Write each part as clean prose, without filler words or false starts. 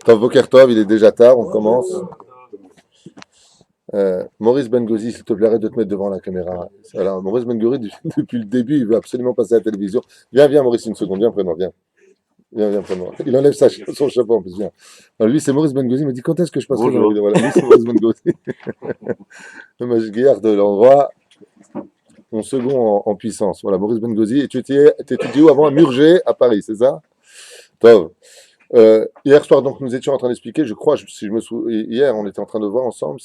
Tov Boker Tov, il est déjà tard, on commence. Maurice Bengozi, s'il te plaît, arrête de te mettre devant la caméra. Alors, Maurice Bengozi, depuis le début, il veut absolument passer à la télévision. Viens, Maurice, une seconde, viens, prends-moi, viens. Viens, prends-moi. Il enlève son chapeau en plus, viens. Alors, lui, c'est Maurice Bengozi, il m'a dit quand est-ce que je passerai dans la Bonjour. vidéo. Voilà, lui, c'est Maurice Bengozi. Le Mashgiach de l'endroit, mon second en puissance. Voilà, Maurice Bengozi. Et tu étudies où avant? À Murger, à Paris, c'est ça? Tov. Hier soir, donc, nous étions en train d'expliquer, je crois, si je me souviens, hier, on était en train de voir ensemble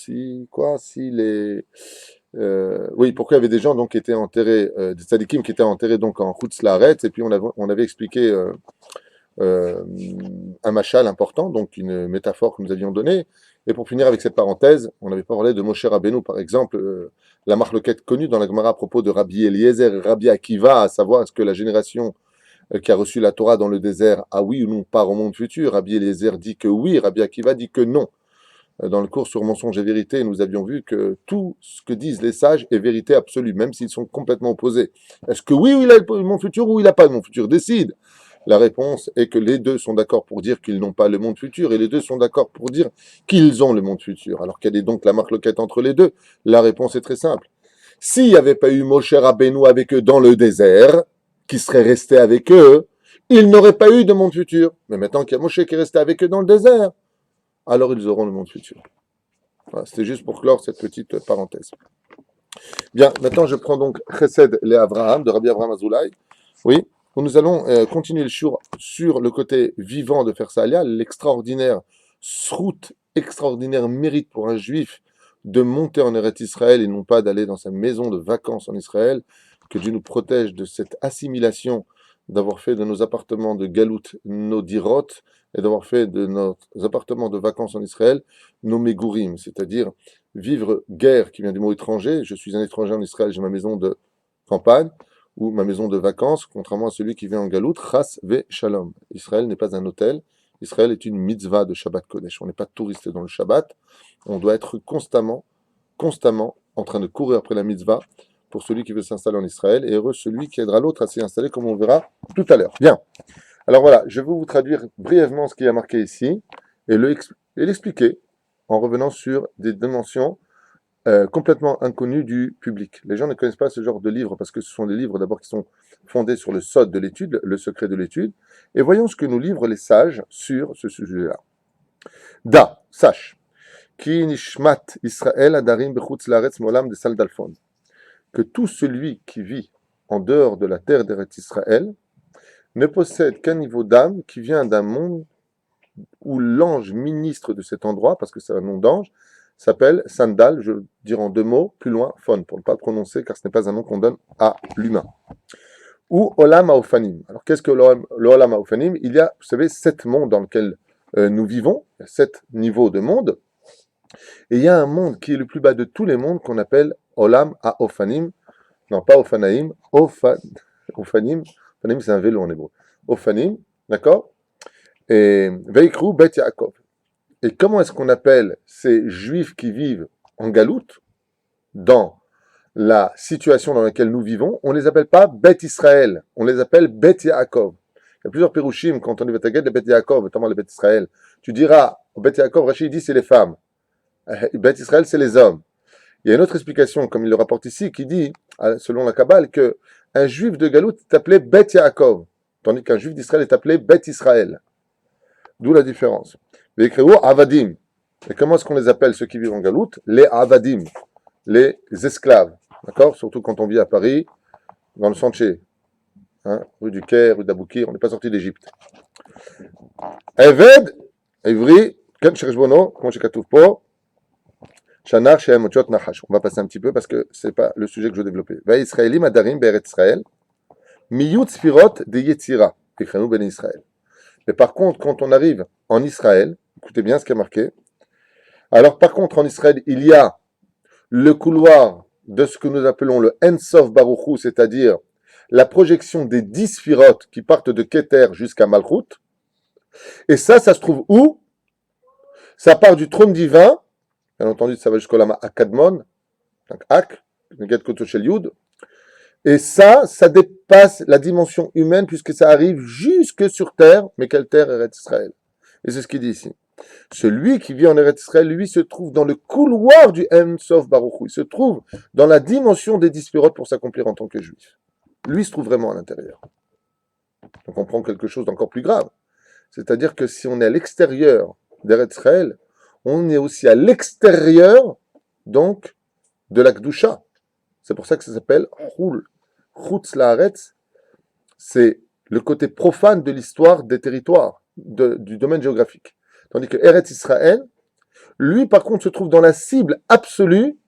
oui, pourquoi il y avait des gens donc qui étaient enterrés, des tzadikim qui étaient enterrés donc en Chutz Laaretz, et puis on avait expliqué euh, un machal important, donc une métaphore que nous avions donnée. Et pour finir avec cette parenthèse, on n'avait pas parlé de Moshe Rabbeinu, par exemple, la marloquette connue dans la Gemara à propos de Rabbi Eliezer et Rabbi Akiva, à savoir est-ce que la génération qui a reçu la Torah dans le désert a oui ou non part au monde futur. Rabbi Eliezer dit que oui, Rabbi Akiva dit que non. Dans le cours sur mensonge et vérité, nous avions vu que tout ce que disent les sages est vérité absolue, même s'ils sont complètement opposés. Est-ce que oui, il a le monde futur ou il n'a pas le monde futur? Décide. La réponse est que les deux sont d'accord pour dire qu'ils n'ont pas le monde futur et les deux sont d'accord pour dire qu'ils ont le monde futur. Alors quelle est donc la marloquette entre les deux? La réponse est très simple. S'il n'y avait pas eu Moshe Rabbeinu avec eux dans le désert, qui serait resté avec eux, ils n'auraient pas eu de monde futur. Mais maintenant qu'il y a Moshe qui est resté avec eux dans le désert, alors ils auront le monde futur. Voilà, c'était juste pour clore cette petite parenthèse. Bien, maintenant je prends donc Chesed le Avraham, de Rabbi Avraham Azoulay. Oui, où nous allons continuer le shiur sur le côté vivant de Fersalia, l'extraordinaire srout, extraordinaire mérite pour un juif de monter en Eretz Israël et non pas d'aller dans sa maison de vacances en Israël. Que Dieu nous protège de cette assimilation, d'avoir fait de nos appartements de Galout nos dirot et d'avoir fait de nos appartements de vacances en Israël nos Megourim, c'est-à-dire vivre guerre qui vient du mot étranger. Je suis un étranger en Israël, j'ai ma maison de campagne ou ma maison de vacances, contrairement à celui qui vit en Galout, Chas ve Shalom. Israël n'est pas un hôtel, Israël est une mitzvah de Shabbat Kodesh. On n'est pas touriste dans le Shabbat, on doit être constamment en train de courir après la mitzvah pour celui qui veut s'installer en Israël, et heureux celui qui aidera l'autre à s'y installer, comme on verra tout à l'heure. Bien. Alors voilà, je vais vous traduire brièvement ce qui est marqué ici, et l'expliquer en revenant sur des dimensions complètement inconnues du public. Les gens ne connaissent pas ce genre de livres, parce que ce sont des livres d'abord qui sont fondés sur le sod de l'étude, le secret de l'étude, et voyons ce que nous livrent les sages sur ce sujet-là. Sache, Ki nishmat Israël adarim bechutz laaretz molam de Saldalfon, que tout celui qui vit en dehors de la terre d'Eretz Israël ne possède qu'un niveau d'âme qui vient d'un monde où l'ange ministre de cet endroit, parce que c'est un nom d'ange, s'appelle Sandal, je dirai en deux mots, plus loin, Phon, pour ne pas le prononcer, car ce n'est pas un nom qu'on donne à l'humain. Ou Olam Haofanim. Alors qu'est-ce que le Olam Haofanim? Il y a, vous savez, 7 mondes dans lesquels nous vivons, 7 niveaux de monde, et il y a un monde qui est le plus bas de tous les mondes qu'on appelle Olam Haofanim, non pas Ofanaim, Ofanim, Ofanim c'est un vélo en hébreu, Ofanim, d'accord? Et Veikru Bet Yaakov. Et comment est-ce qu'on appelle ces juifs qui vivent en galoute, dans la situation dans laquelle nous vivons? On ne les appelle pas Bet Israël, on les appelle Bet Yaakov. Il y a plusieurs pérouchim quand on dit Betaged, les Bet Yaakov, notamment les Bet Israël. Tu diras, Bet Yaakov, Rachid dit c'est les femmes. Bet Israël, c'est les hommes. Il y a une autre explication, comme il le rapporte ici, qui dit, selon la Kabbale, qu'un juif de Galout est appelé Bet Yaakov, tandis qu'un juif d'Israël est appelé Bet Israël. D'où la différence. Les Créo, Avadim. Et comment est-ce qu'on les appelle, ceux qui vivent en Galout? Les Avadim, les esclaves. D'accord? Surtout quand on vit à Paris, dans le Sanché, rue du Caire, rue d'Aboukir, on n'est pas sorti d'Égypte. Eved, Ivri, Ken Shechbono, comment je katouf po, Shanar Shem Otiot Nachash. On va passer un petit peu parce que ce n'est pas le sujet que je veux développer. Va Israélim Adarim Beret Israël, Miyut Sfirot de Yetzira, Ichanu Ben Israël. Mais par contre, quand on arrive en Israël, écoutez bien ce qui est marqué. Alors par contre, en Israël, il y a le couloir de ce que nous appelons le Ensof Baruchou, c'est-à-dire la projection des 10 Sfirot qui partent de Keter jusqu'à Malchut. Et ça se trouve où? Ça part du trône divin. Bien entendu, ça va jusqu'au Lama Akadmon, donc Ak, Neget Kotoshel Yud. Et ça dépasse la dimension humaine puisque ça arrive jusque sur terre. Mais quelle terre est Israël? Et c'est ce qu'il dit ici. Celui qui vit en Eretz Israël, lui, se trouve dans le couloir du En Sof Baruch Hu. Il se trouve dans la dimension des Disphiroth pour s'accomplir en tant que juif. Lui se trouve vraiment à l'intérieur. Donc on prend quelque chose d'encore plus grave. C'est-à-dire que si on est à l'extérieur d'Eretz Israël, on est aussi à l'extérieur, donc, de la Kdusha. C'est pour ça que ça s'appelle Chul. Chutz Laaretz, c'est le côté profane de l'histoire des territoires, du domaine géographique. Tandis que Eretz Israël, lui, par contre, se trouve dans la cible absolue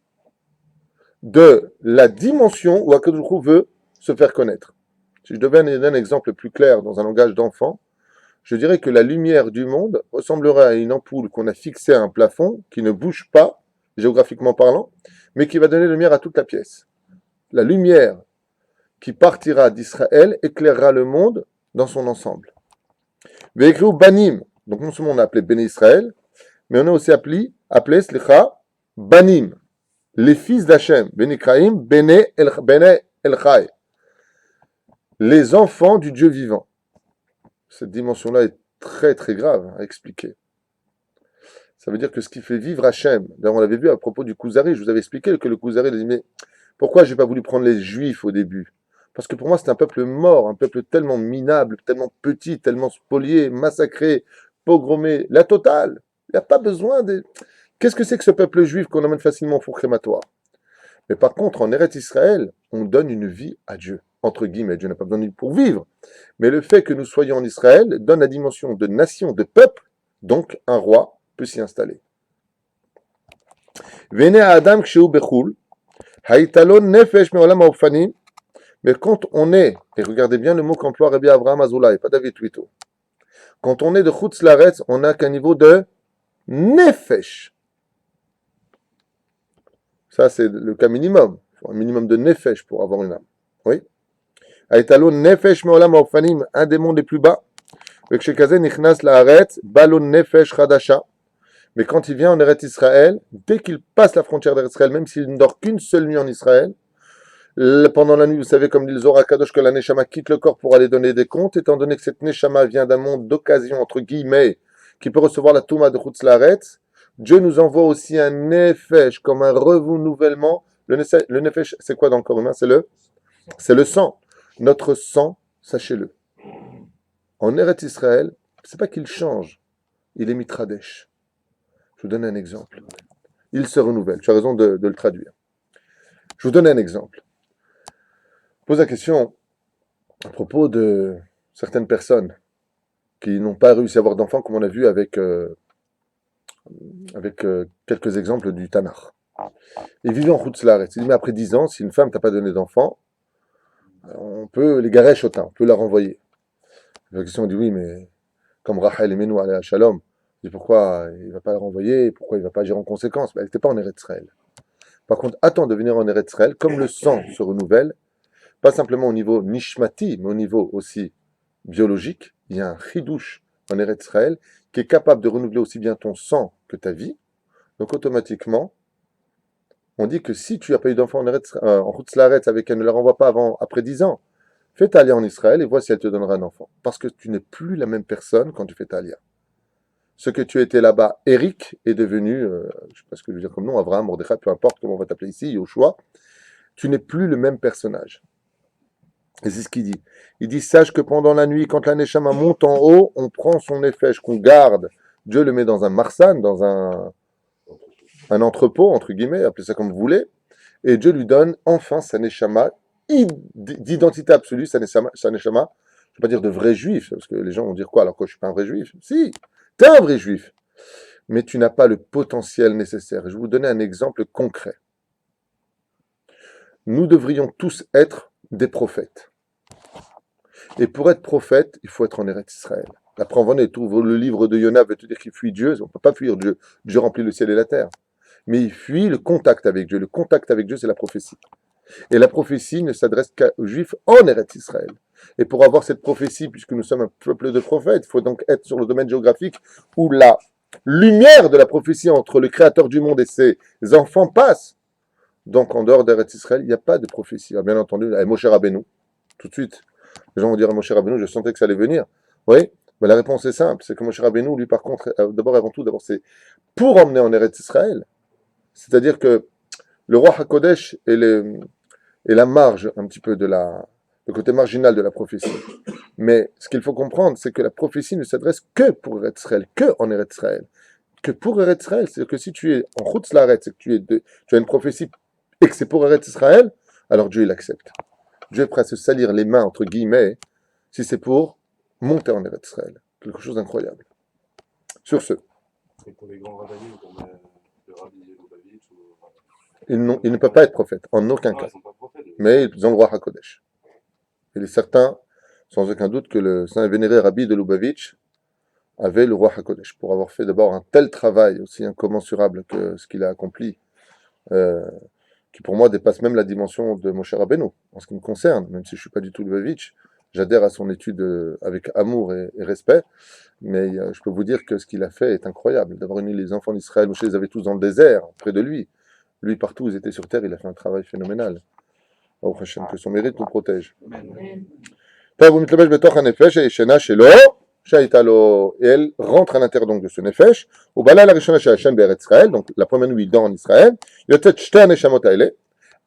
de la dimension où Akadosh Baruch Hu veut se faire connaître. Si je devais donner un exemple plus clair dans un langage d'enfant, je dirais que la lumière du monde ressemblerait à une ampoule qu'on a fixée à un plafond, qui ne bouge pas, géographiquement parlant, mais qui va donner lumière à toute la pièce. La lumière qui partira d'Israël éclairera le monde dans son ensemble. Ve'ekru banim. Donc non seulement on a appelé Béné Israël, mais on a aussi appelé slicha, banim, les fils d'Hachem, Benikraim, Bene El Chai, les enfants du Dieu vivant. Cette dimension-là est très très grave à expliquer. Ça veut dire que ce qui fait vivre Hachem, d'ailleurs on l'avait vu à propos du Kuzari, je vous avais expliqué que le Kuzari dit, mais pourquoi je n'ai pas voulu prendre les Juifs au début? Parce que pour moi c'est un peuple mort, un peuple tellement minable, tellement petit, tellement spolié, massacré, pogromé, la totale. Il n'y a pas besoin de... Qu'est-ce que c'est que ce peuple juif qu'on emmène facilement au four crématoire? Mais par contre, en Eretz Israël, on donne une vie à Dieu. Entre guillemets, Dieu n'a pas besoin de nous pour vivre. Mais le fait que nous soyons en Israël donne la dimension de nation, de peuple, donc un roi peut s'y installer. Vene Adam kshéu bechul, haïtalon nefesh me'olam ha'ofanim. Mais quand on est, et regardez bien le mot qu'emploie Rabbi Avraham Azoulay, pas David Twito, quand on est de Chutz Laaretz, on n'a qu'un niveau de nefesh. Ça, c'est le cas minimum. Il faut un minimum de nefesh pour avoir une âme. Oui. Haïtalon nefesh me'olam ha'ofanim, un des mondes les plus bas. Vekshekaze nichnas laaretz, balon nefesh chadasha. Mais quand il vient en Eretz Israël, dès qu'il passe la frontière d'Eretz Israël, même s'il ne dort qu'une seule nuit en Israël, pendant la nuit, vous savez, comme dit le Zohar Kadosh, que la Neshama quitte le corps pour aller donner des comptes, étant donné que cette Neshama vient d'un monde d'occasion, entre guillemets, qui peut recevoir la Touma de Chutz Laaretz, Dieu nous envoie aussi un Nefesh, comme un renouvellement. Le Nefesh, c'est quoi dans le corps humain? C'est le sang. Notre sang, sachez-le. En Eretz Israël, c'est pas qu'il change, il est mitradesh. Je vous donne un exemple. Il se renouvelle. Tu as raison de le traduire. Je vous donne un exemple. Je pose la question à propos de certaines personnes qui n'ont pas réussi à avoir d'enfants, comme on a vu avec quelques exemples du Tanakh. Ils vivent en Chutz Laaretz. Il dit, mais après 10 ans, si une femme t'a pas donné d'enfant, on peut les garer chotin, on peut la renvoyer. La question dit, oui, mais comme Rachel et Menou allaient à Shalom, il dit, pourquoi il ne va pas la renvoyer, pourquoi il ne va pas agir en conséquence? Elle n'était pas en Eretz Israël. Par contre, attends de venir en Eretz Israël, comme le sang se renouvelle, pas simplement au niveau nishmati, mais au niveau aussi biologique, il y a un chidouche en Eretz Israël qui est capable de renouveler aussi bien ton sang que ta vie. Donc automatiquement, on dit que si tu n'as pas eu d'enfant en Chutz Laaretz avec elle, ne la renvoie pas après 10 ans. Fais ta alia en Israël et vois si elle te donnera un enfant. Parce que tu n'es plus la même personne quand tu fais ta alia. Ce que tu étais là-bas, Eric, est devenu, je ne sais pas ce que je veux dire comme nom, Abraham, Mordechai, peu importe comment on va t'appeler ici, Yoshua. Tu n'es plus le même personnage. Et c'est ce qu'il dit. Il dit, sache que pendant la nuit, quand la Neshama monte en haut, on prend son nefesh qu'on garde. Dieu le met dans un marsan, dans un entrepôt, entre guillemets, appelez ça comme vous voulez. Et Dieu lui donne enfin sa Neshama d'identité absolue, sa Neshama, je ne vais pas dire de vrai juif, parce que les gens vont dire quoi alors que je ne suis pas un vrai juif? Si, tu es un vrai juif, mais tu n'as pas le potentiel nécessaire. Je vais vous donner un exemple concret. Nous devrions tous être des prophètes. Et pour être prophète, il faut être en Eretz Israël. Après, on va trouver le livre de Yonah veut te dire qu'il fuit Dieu. On ne peut pas fuir Dieu. Dieu remplit le ciel et la terre. Mais il fuit le contact avec Dieu. Le contact avec Dieu, c'est la prophétie. Et la prophétie ne s'adresse qu'aux Juifs en Eretz Israël. Et pour avoir cette prophétie, puisque nous sommes un peuple de prophètes, il faut donc être sur le domaine géographique où la lumière de la prophétie entre le Créateur du monde et ses enfants passe. Donc en dehors d'Eretz Israël, il n'y a pas de prophétie. Bien entendu, avec Moshe Rabbeinu, tout de suite, les gens vont dire à Moshe Rabbeinu, je sentais que ça allait venir. Oui, Ben, la réponse est simple, c'est que Moshe Rabbeinu, lui, par contre, d'abord et avant tout, d'abord, c'est pour emmener en Eretz Israël. C'est-à-dire que le roi HaKodesh est la marge un petit peu le côté marginal de la prophétie. Mais ce qu'il faut comprendre, c'est que la prophétie ne s'adresse que pour Eretz Israël, que en Eretz Israël. Que pour Eretz Israël, c'est-à-dire que si tu es en Chutz Laaretz, c'est que tu as une prophétie et que c'est pour Eretz Israël, alors Dieu il accepte. Dieu est prêt à se salir les mains, entre guillemets, si c'est pour monter en Eretz Israël. Quelque chose d'incroyable. Sur ce, Et pour les grands rabbins, comme le rabbi Lubavitch, ils ne peuvent pas être prophètes, en aucun non, cas. ils sont pas prophètes. Mais ils ont le roi HaKodesh. Il est certain, sans aucun doute, que le saint et vénéré rabbi de Lubavitch avait le roi HaKodesh, pour avoir fait d'abord un tel travail, aussi incommensurable que ce qu'il a accompli, euh, qui pour moi dépasse même la dimension de Moshe Rabbeinu, en ce qui me concerne, même si je ne suis pas du tout Lubavitch, j'adhère à son étude avec amour et respect, mais je peux vous dire que ce qu'il a fait est incroyable, d'avoir uni les enfants d'Israël, Moshe les avait tous dans le désert, près de lui. Lui, partout où ils étaient sur terre, il a fait un travail phénoménal. Au prochain, que son mérite nous protège. טוב, הוא מתלבש בתוך הנפש הישנה שלו, שהייתה לו, et elle rentre à l'intérieur donc de ce נפש, ובלילה הראשונה שישן בארץ ישראל, donc la première nuit dans Israël, יוצאת שתי הנשמות האלה,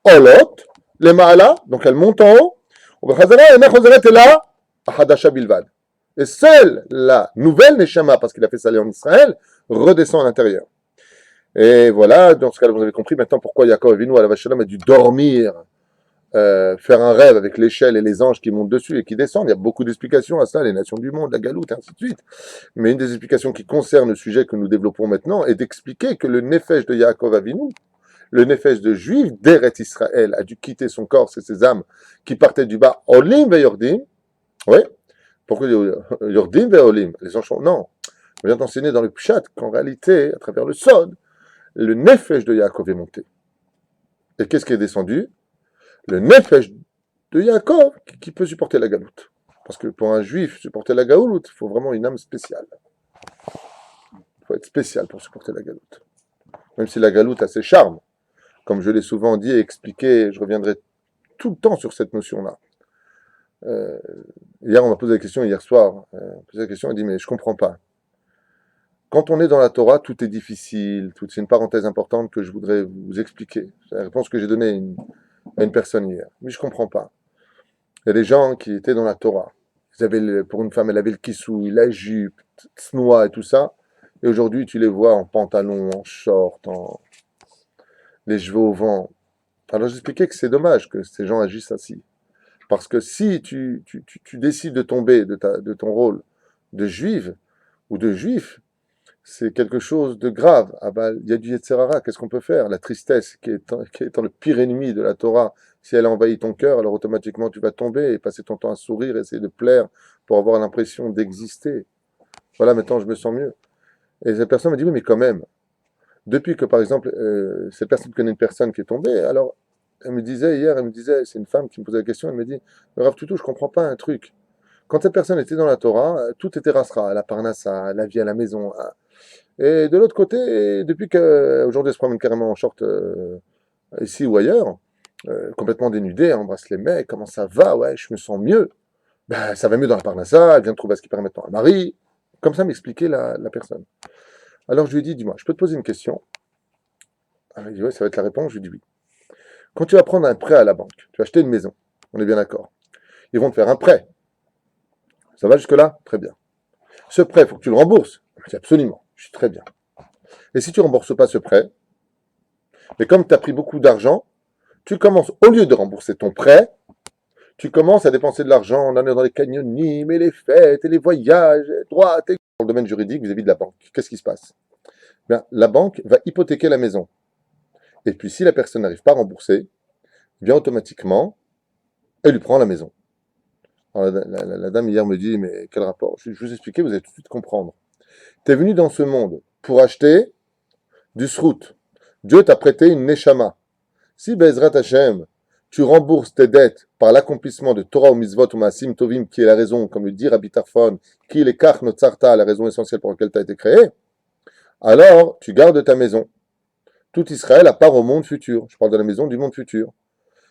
עולות למעלה, donc elles montent en haut, ובחזרה אינה חוזרת אלה החדשה בלבד. Et seule la nouvelle neshama, parce qu'il a fait ça aller en Israël, redescend à l'intérieur. Et voilà, dans ce cas-là, vous avez compris maintenant pourquoi Yaakov Avinu à la Vachalom a dû dormir, faire un rêve avec l'échelle et les anges qui montent dessus et qui descendent. Il y a beaucoup d'explications à ça, les nations du monde, la galoute, et ainsi de suite. Mais une des explications qui concerne le sujet que nous développons maintenant est d'expliquer que le Nefesh de Yaakov Avinu, le Nefesh de Juif d'Eret Israël, a dû quitter son corps, c'est ses âmes qui partaient du bas, Olim ve Yordim. Oui, pourquoi Yordim ve Olim? Les anges sont. Non, on vient d'enseigner dans le Pshat qu'en réalité, à travers le Sod, le Nefesh de Yaakov est monté. Et qu'est-ce qui est descendu? Le Nefesh de Yaakov qui peut supporter la galoute. Parce que pour un juif, supporter la galoute, il faut vraiment une âme spéciale. Il faut être spécial pour supporter la galoute. Même si la galoute a ses charmes. Comme je l'ai souvent dit et expliqué, je reviendrai tout le temps sur cette notion-là. Hier, on m'a posé la question, hier soir, on m'a posé la question, on m'a dit, mais je comprends pas. Quand on est dans la Torah, tout est difficile. C'est une parenthèse importante que je voudrais vous expliquer. C'est la réponse que j'ai donnée à une personne hier. Mais je comprends pas. Il y a des gens qui étaient dans la Torah. Ils avaient pour une femme, elle avait le kissou, la jupe, tsnoa et tout ça. Et aujourd'hui, tu les vois en pantalon, en short, les cheveux au vent. Alors j'expliquais que c'est dommage que ces gens agissent ainsi. Parce que si tu décides de tomber de ton rôle de juive ou de juif, c'est quelque chose de grave. Ah ben, il y a du Yetzerara, qu'est-ce qu'on peut faire? La tristesse, qui étant le pire ennemi de la Torah, si elle envahit ton cœur, alors automatiquement tu vas tomber et passer ton temps à sourire, essayer de plaire pour avoir l'impression d'exister. Voilà, maintenant je me sens mieux. Et cette personne m'a dit, oui, mais quand même, depuis que par exemple, cette personne connaît une personne qui est tombée, alors elle me disait hier, c'est une femme qui me posait la question, elle me dit, Rav Toutou, je comprends pas un truc. Quand cette personne était dans la Torah, tout était rasra, la parnassa, la vie à la maison. Et de l'autre côté, depuis qu'aujourd'hui elle se promène carrément en short ici ou ailleurs, complètement dénudée, elle embrasse les mecs, comment ça va? Ouais, je me sens mieux. Ben, ça va mieux dans la parnassa, elle vient de trouver ce qui permet maintenant un mari. Comme ça m'expliquait la personne. Alors je lui ai dit, dis-moi, je peux te poser une question? Elle m'a dit, ouais, ça va être la réponse. Je lui ai dit oui. Quand tu vas prendre un prêt à la banque, tu vas acheter une maison, on est bien d'accord. Ils vont te faire un prêt. Ça va jusque-là? Très bien. Ce prêt, il faut que tu le rembourses. Je dis absolument. Je suis très bien. Et si tu ne rembourses pas ce prêt, mais comme tu as pris beaucoup d'argent, tu commences, au lieu de rembourser ton prêt, tu commences à dépenser de l'argent en allant dans les canyonimes et les fêtes et les voyages, et droite et dans le domaine juridique vis-à-vis de la banque. Qu'est-ce qui se passe? Bien, la banque va hypothéquer la maison. Et puis si la personne n'arrive pas à rembourser, bien automatiquement, elle lui prend la maison. Alors, la dame hier me dit, mais quel rapport? Je vous expliquer, vous allez tout de suite comprendre. Tu es venu dans ce monde pour acheter du srout. Dieu t'a prêté une neshama. Si Bezrat Hashem, tu rembourses tes dettes par l'accomplissement de Torah ou Mitzvot ou Maasim Tovim, qui est la raison, comme le dit Rabbi Tarfon, qui est l'écart notzarta, la raison essentielle pour laquelle tu as été créé, alors tu gardes ta maison. Tout Israël à part au monde futur. Je parle de la maison du monde futur.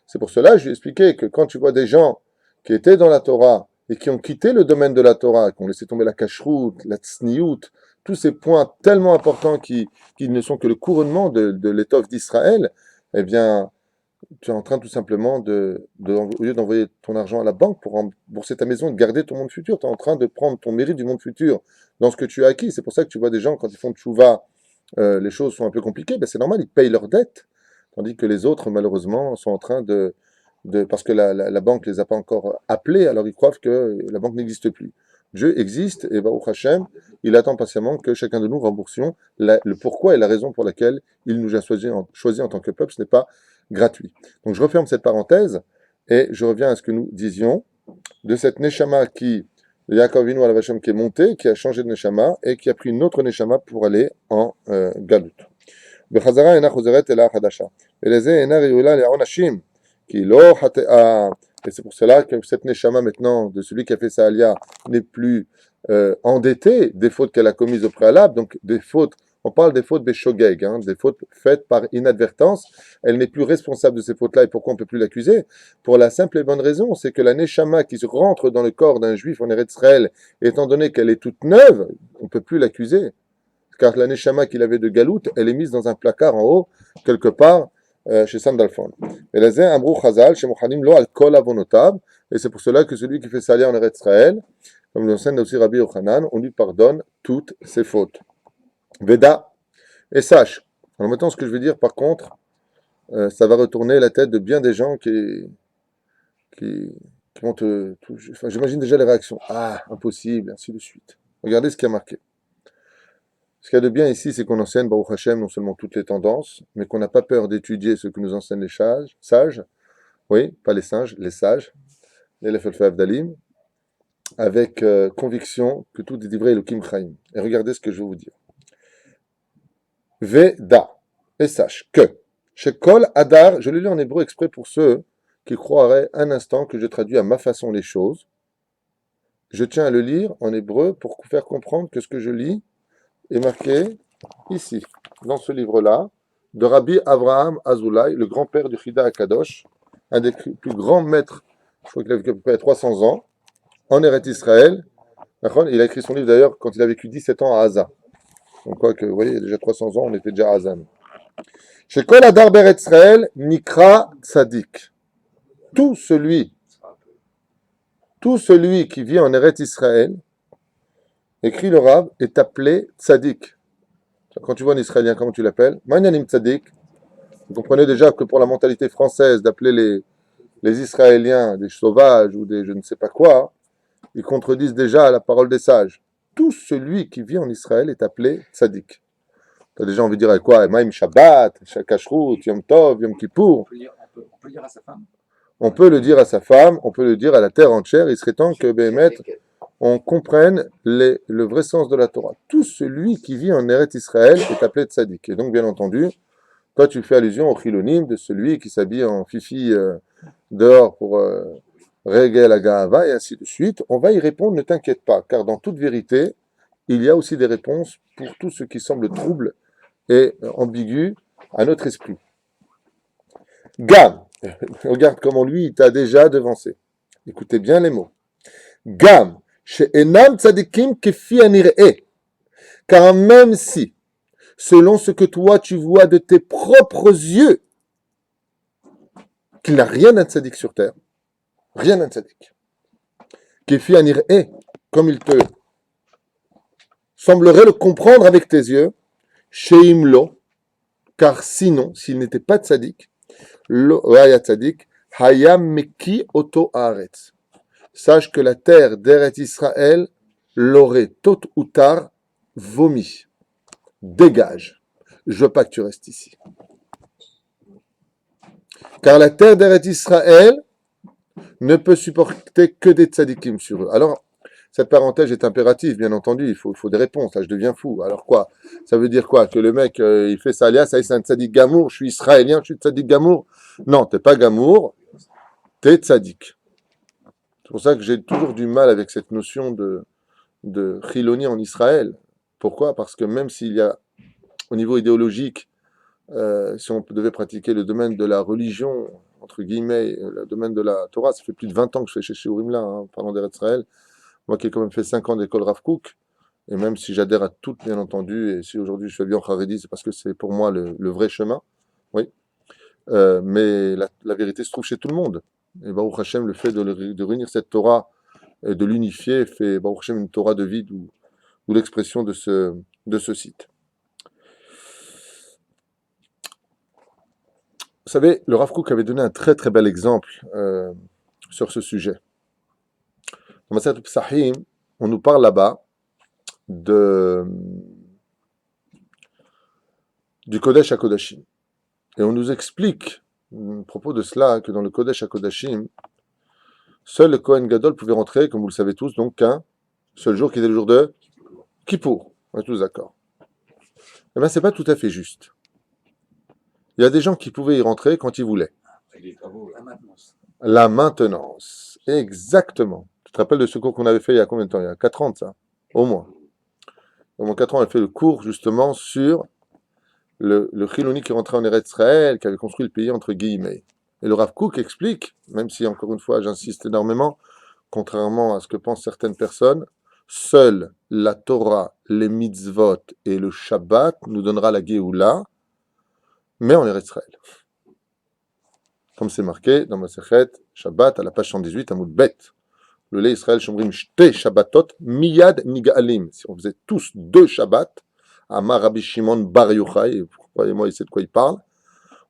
C'est pour cela que je lui ai expliqué que quand tu vois des gens qui étaient dans la Torah et qui ont quitté le domaine de la Torah, qui ont laissé tomber la kashrut, la tsniout, tous ces points tellement importants qui ne sont que le couronnement de l'étoffe d'Israël, eh bien, tu es en train tout simplement au lieu d'envoyer ton argent à la banque pour rembourser ta maison et de garder ton monde futur, tu es en train de prendre ton mérite du monde futur dans ce que tu as acquis. C'est pour ça que tu vois des gens, quand ils font tchouva, les choses sont un peu compliquées, ben c'est normal, ils payent leurs dettes, tandis que les autres, malheureusement, sont en train parce que la banque ne les a pas encore appelés, alors ils croient que la banque n'existe plus. Dieu existe, et Baruch Hashem, il attend patiemment que chacun de nous remboursions le pourquoi et la raison pour laquelle il nous a choisi en tant que peuple. Ce n'est pas gratuit. Donc je referme cette parenthèse et je reviens à ce que nous disions de cette Neshama Yaakov Avinu Alav Hashem, qui est monté, qui a changé de Neshama et qui a pris une autre Neshama pour aller en Galout. בחזרה אינה חוזרת אל החדשה, ולזה אינה ראויה לעונשים, כי לא חטאה. Et c'est pour cela que cette Neshama maintenant, de celui qui a fait sa alia, n'est plus endettée des fautes qu'elle a commises au préalable, donc des fautes, on parle des fautes béchogeg, des fautes faites par inadvertance, elle n'est plus responsable de ces fautes-là, et pourquoi on ne peut plus l'accuser? Pour la simple et bonne raison, c'est que la Neshama qui rentre dans le corps d'un juif en Eretz Israël, étant donné qu'elle est toute neuve, on ne peut plus l'accuser, car la Neshama qu'il avait de Galout, elle est mise dans un placard en haut, quelque part, chez Sandalphon. Et là, c'est un brou chazal, chez Mohanim lo al kol avonotab, et c'est pour cela que celui qui fait salia en Eretz Israël, comme l'enseigne aussi Rabbi Yochanan, on lui pardonne toutes ses fautes. Veda, et sache. Alors maintenant, ce que je vais dire, par contre, ça va retourner la tête de bien des gens qui vont enfin, j'imagine déjà les réactions. Ah, impossible, ainsi de suite. Regardez ce qui a marqué. Ce qu'il y a de bien ici, c'est qu'on enseigne, Baruch Hashem, non seulement toutes les tendances, mais qu'on n'a pas peur d'étudier ce que nous enseignent les sages, oui, pas les singes, les sages, les Lefel Dalim, avec conviction que tout est livré Elohim Chaim. Et regardez ce que je vais vous dire. Veda, et sache que, chez Kol Adar, je le lis en hébreu exprès pour ceux qui croiraient un instant que je traduis à ma façon les choses. Je tiens à le lire en hébreu pour faire comprendre que ce que je lis est marqué ici, dans ce livre-là, de Rabbi Avraham Azoulay, le grand-père du Chida Akadosh, un des plus grands maîtres, je crois qu'il a vécu à peu près 300 ans, en Eretz Israël. Il a écrit son livre d'ailleurs quand il a vécu 17 ans à Haza. Donc quoi que, vous voyez, il y a déjà 300 ans, on était déjà à Hazan. Chez Kol Adar Beret Israël, Nikra Tzadik. Tout celui qui vit en Eretz Israël, écrit le Rav, est appelé Tzadik. Quand tu vois un Israélien, comment tu l'appelles? Manyanim Tzadik. Vous comprenez déjà que pour la mentalité française d'appeler les Israéliens des sauvages ou des je ne sais pas quoi, ils contredisent déjà la parole des sages. Tout celui qui vit en Israël est appelé Tzadik. Tu as déjà envie de dire quoi? Maïm Shabbat, Kashrut, Yom Tov, Yom Kippour. On peut le dire à sa femme. On peut le dire à sa femme, on peut le dire à la terre entière. Il serait temps que Béhémet, on comprenne le vrai sens de la Torah. Tout celui qui vit en Eretz Israël est appelé Tzadik. Et donc, bien entendu, toi, tu fais allusion au chilonim de celui qui s'habille en fifi dehors pour régler la Gahava et ainsi de suite. On va y répondre, ne t'inquiète pas, car dans toute vérité, il y a aussi des réponses pour tout ce qui semble trouble et ambigu à notre esprit. Gam, regarde comment lui, il t'a déjà devancé. Écoutez bien les mots. Gam, chez Enam Tzadikim Kefi Anire. Car même si, selon ce que toi tu vois de tes propres yeux, qu'il n'a rien d'un tzaddik sur terre, rien d'un tzaddik. Kefi Anire, comme il te semblerait le comprendre avec tes yeux, Sheimlo, car sinon, s'il n'était pas tzaddik, lo haya tzaddik, hayam meki oto haaretz. Sache que la terre d'Eretz Israël l'aurait tôt ou tard vomi. Dégage. Je veux pas que tu restes ici. Car la terre d'Eretz Israël ne peut supporter que des tzadikim sur eux. Alors, cette parenthèse est impérative, bien entendu. Il faut des réponses. Là, je deviens fou. Alors quoi? Ça veut dire quoi? Que le mec, il fait sa alias, ça y est, c'est un tzadik gamour. Je suis israélien, je suis tzadik gamour. Non, t'es pas gamour, t'es tzadik. C'est pour ça que j'ai toujours du mal avec cette notion de chiloni en Israël. Pourquoi? Parce que même s'il y a, au niveau idéologique, si on devait pratiquer le domaine de la religion, entre guillemets, le domaine de la Torah, ça fait plus de 20 ans que je fais chez Shiurim là, hein, parlant d'Eretz Israël. Moi qui ai quand même fait 5 ans d'école Rav Kook, et même si j'adhère à toutes, bien entendu, et si aujourd'hui je fais bien Haredi, c'est parce que c'est pour moi le vrai chemin. Oui. Mais la vérité se trouve chez tout le monde. Et Baruch Hashem, le fait de réunir cette Torah et de l'unifier fait Baruch Hashem une Torah de vie, d'où l'expression de ce site. Vous savez, le Rav Kook avait donné un très très bel exemple sur ce sujet. Dans Masechet Psachim, on nous parle là-bas du Kodesh HaKodashim. Et on nous explique, à propos de cela, que dans le Kodesh HaKodashim, seul le Kohen Gadol pouvait rentrer, comme vous le savez tous, donc qu'un seul jour qui était le jour de Kippour. On est tous d'accord. Eh bien, c'est pas tout à fait juste. Il y a des gens qui pouvaient y rentrer quand ils voulaient. La maintenance. Exactement. Tu te rappelles de ce cours qu'on avait fait il y a combien de temps? Il y a 4 ans de ça. Au moins. Au moins 4 ans, on a fait le cours justement sur le Chiloni qui rentrait en Eretz Israël, qui avait construit le pays entre guillemets. Et le Rav Kook explique, même si encore une fois j'insiste énormément, contrairement à ce que pensent certaines personnes, seule la Torah, les mitzvot et le Shabbat nous donnera la Géoula, mais en Eretz Israël. Comme c'est marqué dans Masechet Shabbat à la page 118, Amoud Bet. Le lait Israël Shomrim Shte Shabbatot Miyad Niga'alim. Si on faisait tous 2 Shabbats, Amar Rabbi Shimon Bar Yochai, croyez-moi, il sait de quoi il parle,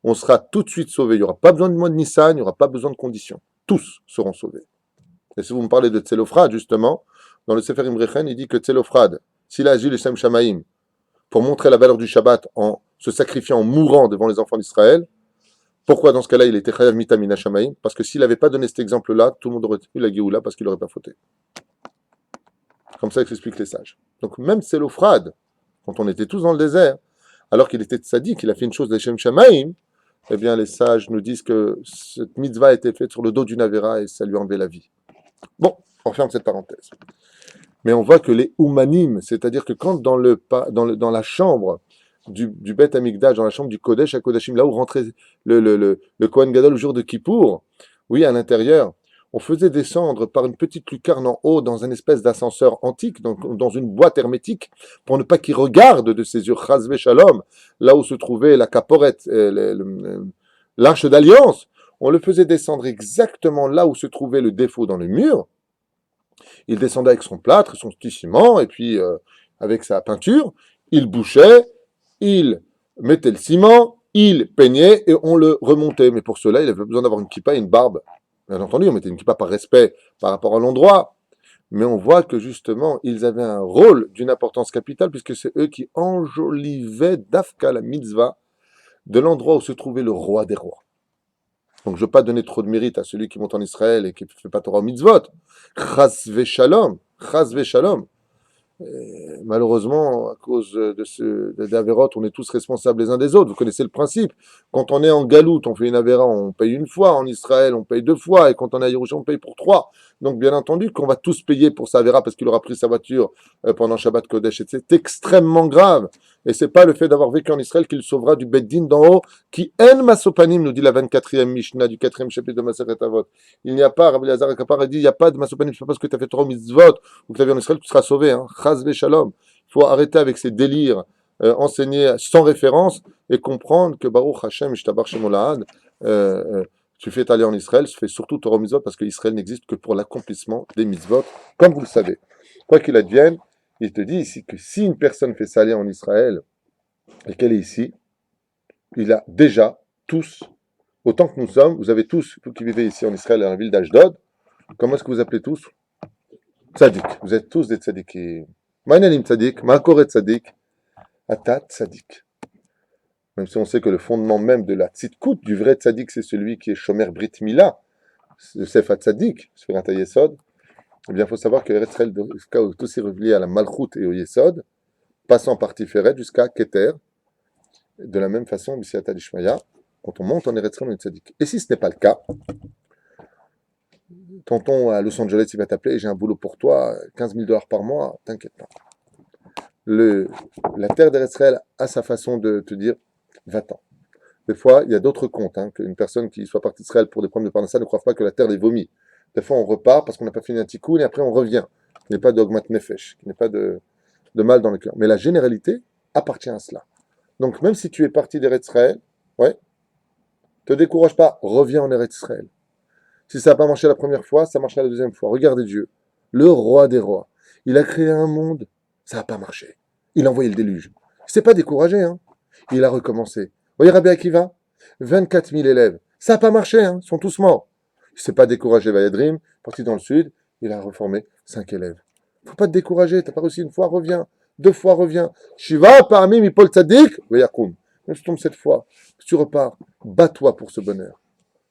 on sera tout de suite sauvés. Il n'y aura pas besoin de mois de Nissan, il n'y aura pas besoin de conditions. Tous seront sauvés. Et si vous me parlez de Tzelophrad, justement, dans le Sefer Imrechen, il dit que Tzelophrad, s'il a agi le Shem Shamaim, pour montrer la valeur du Shabbat en se sacrifiant, en mourant devant les enfants d'Israël, pourquoi dans ce cas-là il était Chayav Mitamina Shamaim? Parce que s'il n'avait pas donné cet exemple-là, tout le monde aurait eu la Géoula parce qu'il n'aurait pas fauté. Comme ça s'expliquent les sages. Donc même Tzelophrad, quand on était tous dans le désert, alors qu'il était tzaddik, il a fait une chose des Shem Shamaim, eh bien les sages nous disent que cette mitzvah a été faite sur le dos d'une Avera et ça lui a enlevé la vie. Bon, on ferme cette parenthèse. Mais on voit que les Oumanim, c'est-à-dire que quand dans la chambre du Beth Amikdash, dans la chambre du Kodesh HaKodashim, là où rentrait le Kohen Gadol le jour de Kippour, oui, à l'intérieur, on faisait descendre par une petite lucarne en haut dans une espèce d'ascenseur antique, dans une boîte hermétique, pour ne pas qu'il regarde de ses yeux Chazvé Shalom, là où se trouvait la caporette, l'arche d'alliance. On le faisait descendre exactement là où se trouvait le défaut dans le mur. Il descendait avec son plâtre, son petit ciment, et puis avec sa peinture, il bouchait, il mettait le ciment, il peignait, et on le remontait. Mais pour cela, il avait besoin d'avoir une kippa et une barbe. Bien entendu, on mettait une kippa par respect par rapport à l'endroit, mais on voit que justement, ils avaient un rôle d'une importance capitale, puisque c'est eux qui enjolivaient d'Afka la mitzvah de l'endroit où se trouvait le roi des rois. Donc je ne veux pas donner trop de mérite à celui qui monte en Israël et qui ne fait pas Torah mitzvot. Chas v'shalom, chas v'shalom. Malheureusement, à cause d'Averot, on est tous responsables les uns des autres. Vous connaissez le principe. Quand on est en Galoute, on fait une Avera, on paye une fois. En Israël, on paye 2 fois. Et quand on est à Yerushalayim, on paye pour 3. Donc, bien entendu, qu'on va tous payer pour sa Avera parce qu'il aura pris sa voiture pendant Shabbat Kodesh. C'est extrêmement grave. Et c'est pas le fait d'avoir vécu en Israël qu'il sauvera du Beddin d'en haut, qui en masopanim, nous dit la 24e Mishnah du 4e chapitre de Masechet Avot. Il n'y a pas, Rabbi Lazar Akapar a dit, il n'y a pas de masopanim, c'est pas parce que tu as fait Torah mitzvot ou que tu as vu en Israël que tu seras sauvé. Hein. Chaz v'shalom. Il faut arrêter avec ces délires enseignés sans référence et comprendre que Baruch Hashem, Ishtabar Shemolahad, tu fais aller en Israël, tu fais surtout Torah mitzvot parce que Israël n'existe que pour l'accomplissement des mitzvot, comme vous le savez. Quoi qu'il advienne, il te dit ici que si une personne fait salir en Israël et qu'elle est ici, il a déjà tous, autant que nous sommes, vous avez tous, vous qui vivez ici en Israël, dans la ville d'Ashdod, comment est-ce que vous appelez tous? Tzadik. Vous êtes tous des tzadikim. Ma'ananim tzadik, ma'akoret tzadik, atat tzadik. Même si on sait que le fondement même de la tzidkout, du vrai tzadik, c'est celui qui est shomer brit mila, le sefa tzadik, Sfirat HaYesod. Eh bien, il faut savoir que Eretz Israël, tout s'est relié à la Malchut et au Yesod, passant par Tiferet jusqu'à Keter. De la même façon, B'Siyata Dishmaya, quand on monte en Eretz Israël, on est tzaddik. Et si ce n'est pas le cas, tonton à Los Angeles, il va t'appeler, j'ai un boulot pour toi, $15,000 par mois, t'inquiète pas. La terre d'Eretz Israël a sa façon de te dire, va-t'en. Des fois, il y a d'autres comptes. Hein, qu'une personne qui soit partie d'Israël pour des problèmes de parnassa ne croit pas que la terre les vomit. Des fois, on repart parce qu'on n'a pas fini un tikkun et après on revient. Il n'y a pas d'ogmat nefesh, il n'y a pas de mal dans le cœur. Mais la généralité appartient à cela. Donc, même si tu es parti d'Eretz Israël, ouais, te décourage pas, reviens en Eretz Israël. Si ça n'a pas marché la première fois, ça marchera la deuxième fois. Regardez Dieu, le roi des rois. Il a créé un monde, ça n'a pas marché. Il a envoyé le déluge. Il ne s'est pas découragé, hein. Il a recommencé. Voyez Rabbi Akiva, 24 000 élèves. Ça n'a pas marché, hein. Ils sont tous morts. Il ne s'est pas découragé, Vayadrim, parti dans le sud, il a reformé 5 élèves. Il ne faut pas te décourager, tu n'as pas réussi une fois, reviens. 2 fois, reviens. Shiva parmi mi Paul Tzadik, Vayakoum. Même si tu tombes 7 fois, si tu repars, bats-toi pour ce bonheur.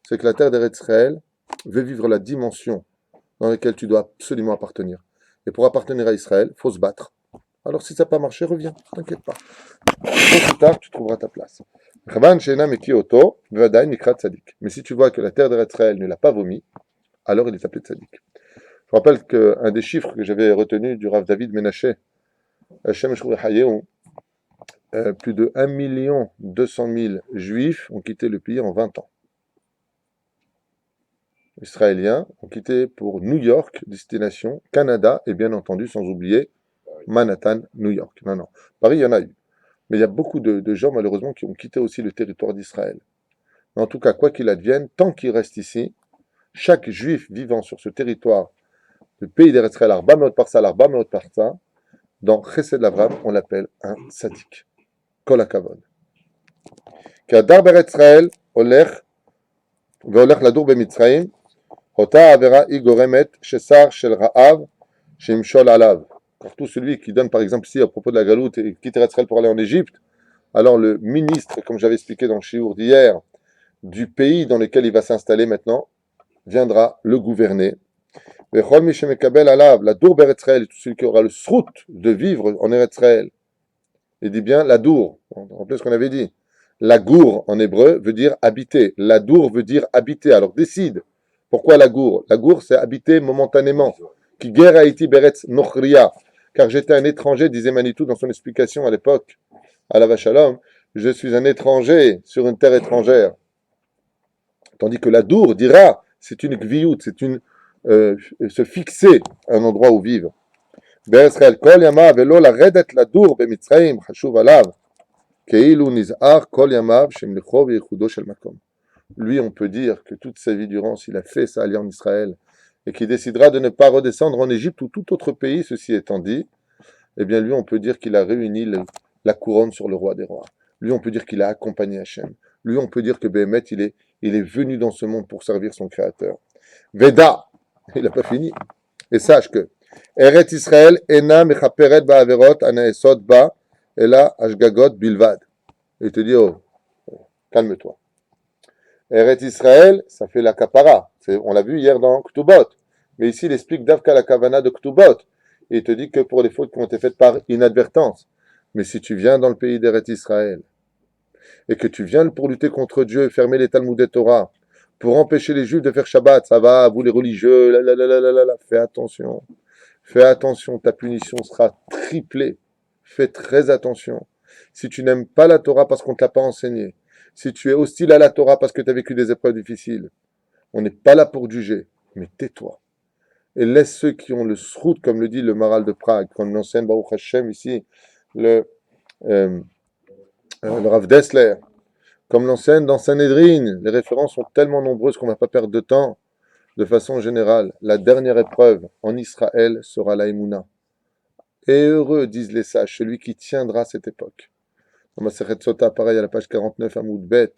C'est que la terre d'Eretz Israël veut vivre la dimension dans laquelle tu dois absolument appartenir. Et pour appartenir à Israël, il faut se battre. Alors si ça n'a pas marché, reviens, t'inquiète pas. Plus tard, tu trouveras ta place. Mais si tu vois que la terre d'Eretz Israël ne l'a pas vomi, alors il est appelé tzaddik. Je rappelle qu'un des chiffres que j'avais retenu du Rav David Menaché, plus de 1 200 000 juifs ont quitté le pays en 20 ans. Israéliens ont quitté pour New York, destination Canada, et bien entendu, sans oublier Manhattan, New York. Non. Paris, il y en a eu. Mais il y a beaucoup de gens, malheureusement, qui ont quitté aussi le territoire d'Israël. Mais en tout cas, quoi qu'il advienne, tant qu'ils restent ici, chaque juif vivant sur ce territoire, le pays d'Eretz Israël, Arba Meot Parsa, Arba Meot Parsa, dans Chesed Lavram, on l'appelle un tzaddik. Kol HaKavod. Kadar Beretz Israël, Olech, Veolech Ladour Bemitzraim, Hota Avera Igoremet, Shesar Shel Ra'av, Shimshol Alav. Car tout celui qui donne, par exemple, ici, à propos de la galoute, et quitte Israël pour aller en Égypte, alors le ministre, comme j'avais expliqué dans le shiur d'hier, du pays dans lequel il va s'installer maintenant, viendra le gouverner. Vechol Mishemekabel Alav, la Dour Beretz Israël, tout celui qui aura le srout de vivre en Eretz Israël. Il dit bien la Dour. Rappelez ce qu'on avait dit. La gour en hébreu veut dire habiter. La Dour veut dire habiter. Alors décide. Pourquoi la gour? La gour, c'est habiter momentanément. Qui guerre Haïti Beretz Nochria. Car j'étais un étranger, disait Manitou dans son explication à l'époque, à la Vachalom, je suis un étranger sur une terre étrangère. Tandis que la Dour dira, c'est une gviout, c'est une se fixer à un endroit où vivre. Be'Israël kol yamav velo laredet la Dour b'Mitzrayim chashuv alav keilu nizar kol yamav shemlicho v'yichudo shel makom. Lui, on peut dire que toute sa vie durant, s'il a fait sa alliance en Israël et qu'il décidera de ne pas redescendre en Égypte ou tout autre pays, ceci étant dit, eh bien lui, on peut dire qu'il a réuni la couronne sur le roi des rois. Lui, on peut dire qu'il a accompagné Hachem. Lui, on peut dire que Béhémet, il est venu dans ce monde pour servir son Créateur. Veda, il n'a pas fini. Et sache que Eret Israël ena mechaperet ba'averot anaesot ba ela ashgagot bilvad. Et il te dit, oh, calme-toi. Eret Israël, ça fait la kapara. On l'a vu hier dans Ktubot. Mais ici, il explique Davka la kavana de Ktubot. Et il te dit que pour les fautes qui ont été faites par inadvertance. Mais si tu viens dans le pays d'Eret Israël, et que tu viens pour lutter contre Dieu et fermer les Talmudei Torah, pour empêcher les Juifs de faire Shabbat, ça va, vous les religieux, fais attention. Fais attention, ta punition sera triplée. Fais très attention. Si tu n'aimes pas la Torah parce qu'on ne te l'a pas enseignée, si tu es hostile à la Torah parce que tu as vécu des épreuves difficiles, on n'est pas là pour juger, mais tais-toi. Et laisse ceux qui ont le srout, comme le dit le Maral de Prague, comme l'enseigne Baruch Hashem ici, le Rav Dessler, comme l'enseigne dans Sanhedrin. Les références sont tellement nombreuses qu'on ne va pas perdre de temps. De façon générale, la dernière épreuve en Israël sera la Emouna. Et heureux, disent les sages, celui qui tiendra cette époque. Dans Masechet Sota, pareil, à la page 49, Amoud Bet.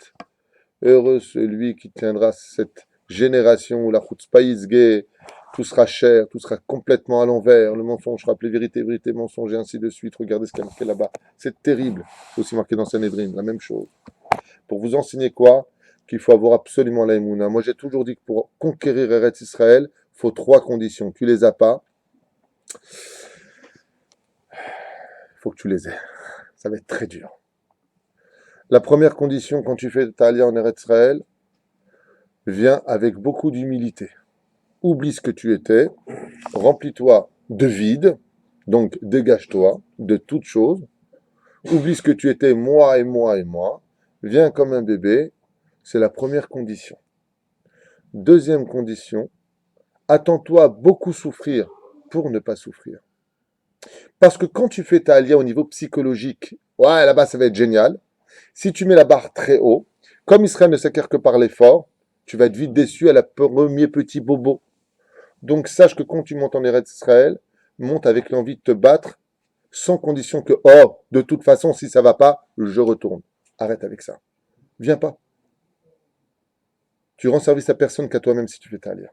Heureux celui qui tiendra cette génération où la chutzpah yizgeh, tout sera cher, tout sera complètement à l'envers, le mensonge sera appelé vérité, vérité, mensonge, et ainsi de suite. Regardez ce qu'il y a marqué là-bas. C'est terrible. C'est aussi marqué dans Sanhedrin, la même chose. Pour vous enseigner quoi? Qu'il faut avoir absolument la Emouna. Moi, j'ai toujours dit que pour conquérir Eretz Israël, il faut 3 conditions. Tu les as pas, il faut que tu les aies. Ça va être très dur. La première condition, quand tu fais ta alliance en Eretz Israël, vient avec beaucoup d'humilité. Oublie ce que tu étais, remplis-toi de vide, donc dégage-toi de toute chose, oublie ce que tu étais, moi et moi et moi, Viens comme un bébé, c'est la première condition. Deuxième condition, attends-toi à beaucoup souffrir pour ne pas souffrir. Parce que quand tu fais ta alia au niveau psychologique, ouais, là-bas ça va être génial. Si tu mets la barre très haut, comme Israël ne s'acquiert que par l'effort, tu vas être vite déçu à la premier petit bobo. Donc sache que quand tu montes en Eretz Israël, monte avec l'envie de te battre, sans condition que, oh, de toute façon, si ça va pas, je retourne. Arrête avec ça. Viens pas. Tu rends service à personne qu'à toi-même si tu fais ta alia.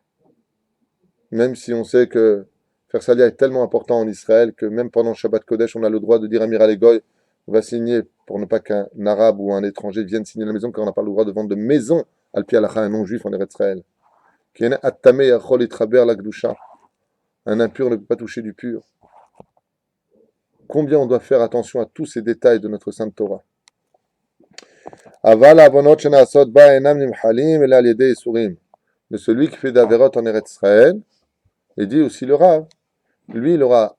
Même si on sait que faire sa alia est tellement important en Israël que même pendant Shabbat Kodesh, on a le droit de dire Amir Alegoy, on va signer pour ne pas qu'un arabe ou un étranger vienne signer la maison, car on n'a pas le droit de vendre de maison al pi halacha, un non-juif en Eretz Israël. Un impur ne peut pas toucher du pur. Combien on doit faire attention à tous ces détails de notre Sainte Torah. Mais celui qui fait d'Averot en Eretz Israël, et dit aussi le Rav, lui, il aura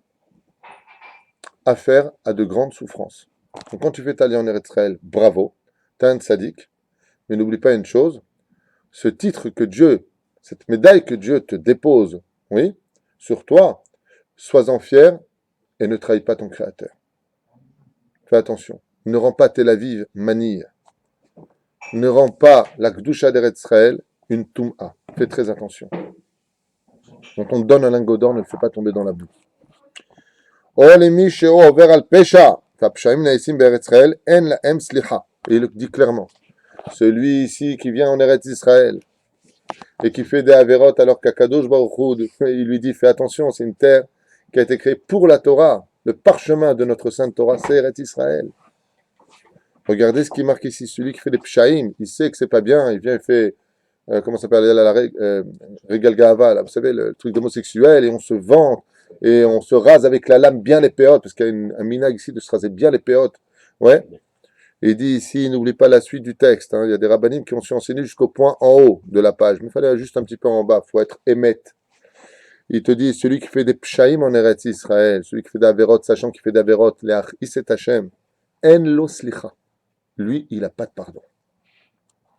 affaire à de grandes souffrances. Donc quand tu fais ta en Eretz Israël, bravo, t'es un tzaddik, mais n'oublie pas une chose, ce titre que Dieu, cette médaille que Dieu te dépose, oui, sur toi, sois-en fier et ne trahis pas ton Créateur. Fais attention, ne rends pas Tel Aviv manille, ne rends pas la Gdusha d'Eretz Israël une Toum'a. Fais très attention. Quand on te donne un lingot d'or, ne le fais pas tomber dans la boue. Et il le dit clairement. Celui ici qui vient en Eretz Israël et qui fait des avérotes alors qu'Akadosh Baruch Hu, il lui dit fais attention, c'est une terre qui a été créée pour la Torah. Le parchemin de notre Sainte Torah, c'est Eretz Israël. Regardez ce qui marque ici, celui qui fait des pshaïm, il sait que c'est pas bien, il vient et fait, comment ça s'appelle, la Regal Gahava, là, vous savez, le truc d'homosexuel, et on se vante, et on se rase avec la lame bien les péotes, parce qu'il y a un minag ici de se raser bien les péotes. Ouais. Et il dit ici, n'oublie pas la suite du texte, hein. Il y a des rabbinim qui ont su enseigner jusqu'au point en haut de la page, mais il fallait juste un petit peu en bas, il faut être émette. Il te dit, celui qui fait des pshaïm en Eretz Israël, celui qui fait d'Averot, sachant qu'il fait d'Averot, le'ach iset Hashem, en lo slicha. Lui, il n'a pas de pardon.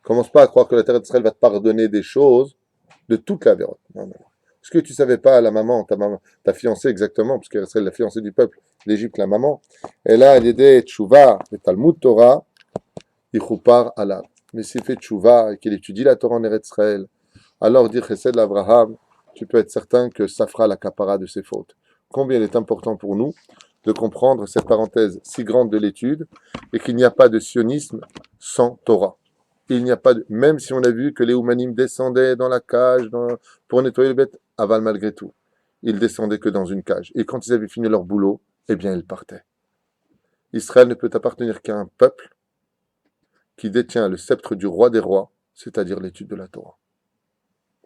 Commence pas à croire que la terre d'Israël va te pardonner des choses de toute la vérote. Non, non. Est-ce que tu savais pas, la maman, ta fiancée exactement, parce qu'elle serait la fiancée du peuple d'Égypte, la maman, elle a l'idée tchouva, le Talmud Torah, yichupar alav. Mais s'il fait tchouva et qu'il étudie la Torah en Eretz Israël, alors dire Chesed l'Abraham, tu peux être certain que ça fera la capara de ses fautes. Combien il est important pour nous de comprendre cette parenthèse si grande de l'étude et qu'il n'y a pas de sionisme sans Torah. Il n'y a pas de, même si on a vu que les Oumanim descendaient dans la cage pour nettoyer les bêtes, aval malgré tout, ils descendaient que dans une cage. Et quand ils avaient fini leur boulot, eh bien ils partaient. Israël ne peut appartenir qu'à un peuple qui détient le sceptre du roi des rois, c'est-à-dire l'étude de la Torah.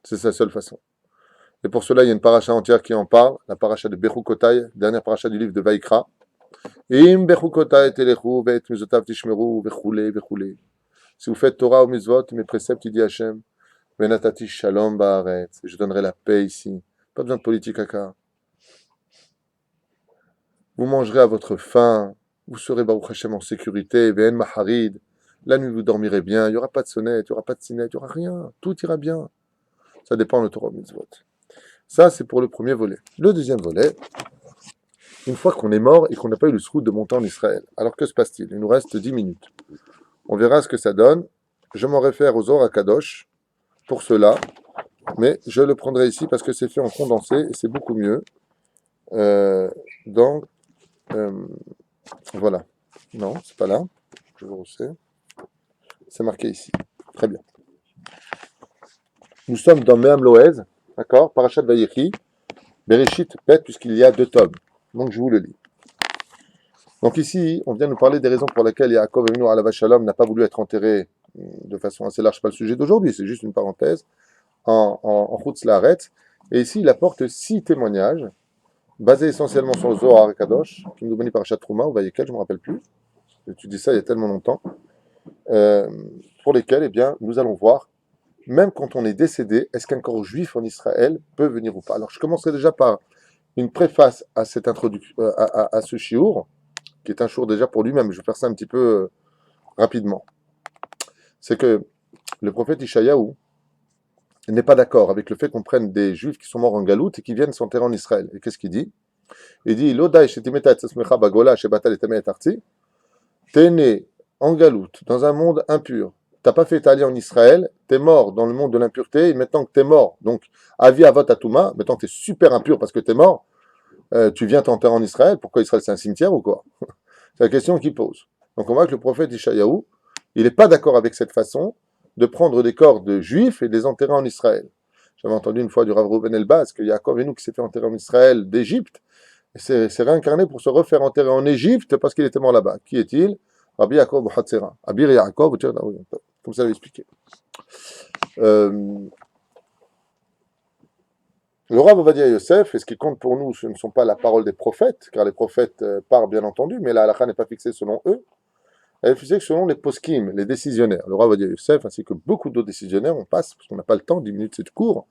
C'est sa seule façon. Et pour cela, il y a une paracha entière qui en parle, la paracha de Bechukotai, dernière paracha du livre de Vaïkra. Im Bechukotai telechu ve'et mizotav tishmeru ve'choulei ve'choulei. Si vous faites Torah ou mitzvot, mes préceptes, il dit Hachem, Venatati shalom ba'aretz, je donnerai la paix ici. Pas besoin de politique à cas. Vous mangerez à votre faim, vous serez Baruch Hachem en sécurité, ve'en maharid. La nuit, vous dormirez bien, il n'y aura pas de sonnette, il n'y aura pas de sinette, il n'y aura rien. Tout ira bien. Ça dépend de Torah ou mitzvot. Ça, c'est pour le premier volet. Le deuxième volet, une fois qu'on est mort et qu'on n'a pas eu le sroud de monter en Israël, alors que se passe-t-il? Il nous reste 10 minutes. On verra ce que ça donne. Je m'en réfère aux Zohar Kadosh pour cela, mais je le prendrai ici parce que c'est fait en condensé et c'est beaucoup mieux. Donc, voilà. Non, c'est pas là. Je vous sais. C'est marqué ici. Très bien. Nous sommes dans Me'am Loez, d'accord, Parashat Vayechi, Bereshit Bet, puisqu'il y a 2 tomes. Donc je vous le lis. Donc ici, on vient nous parler des raisons pour lesquelles Yaakov Avinu Alav Shalom n'a pas voulu être enterré de façon assez large, pas le sujet d'aujourd'hui, c'est juste une parenthèse, en Chutz Laaretz. Et ici, il apporte 6 témoignages, basés essentiellement sur le Zohar Kadosh, qui nous donne Parashat Trouma, ou Vayekel, je ne me rappelle plus. Tu dis ça il y a tellement longtemps. Pour lesquels, eh bien, nous allons voir, même quand on est décédé, est-ce qu'un corps juif en Israël peut venir ou pas? Alors, je commencerai déjà par une préface à cette introduction, à ce shiur, qui est un shiur déjà pour lui-même. Je vais faire ça un petit peu rapidement. c'est que le prophète Ishayahu n'est pas d'accord avec le fait qu'on prenne des juifs qui sont morts en galoute et qui viennent s'enterrer en Israël. Et qu'est-ce qu'il dit? Il dit Lodai shetimeta et tzasmecha bagola shebata letame et arti. T'es né en galoute, dans un monde impur. T'as pas fait ta vie en Israël, t'es mort dans le monde de l'impureté, et maintenant que t'es mort, donc avi avot atuma, maintenant que t'es super impur parce que t'es mort, tu viens t'enterrer en Israël. Pourquoi Israël c'est un cimetière ou quoi? C'est la question qu'il pose. Donc on voit que le prophète Ishayahu, il n'est pas d'accord avec cette façon de prendre des corps de juifs et de les enterrer en Israël. J'avais entendu une fois du Rav Reuven Elbaz que Yaakov Avinu qui s'est fait enterrer en Israël d'Égypte, s'est réincarné pour se refaire enterrer en Égypte parce qu'il était mort là-bas. Qui est-il? Rabbi Yaakov Hatzera. Abir Yaakov, comme ça l'avait expliqué. Le Rav Ovadia Yosef, et ce qui compte pour nous, ce ne sont pas la parole des prophètes, car les prophètes parlent bien entendu, mais la halakha n'est pas fixée selon eux. Elle est fixée selon les poskim, les décisionnaires. Le Rav Ovadia Yosef, ainsi que beaucoup d'autres décisionnaires, on passe, parce qu'on n'a pas le temps, 10 minutes c'est court,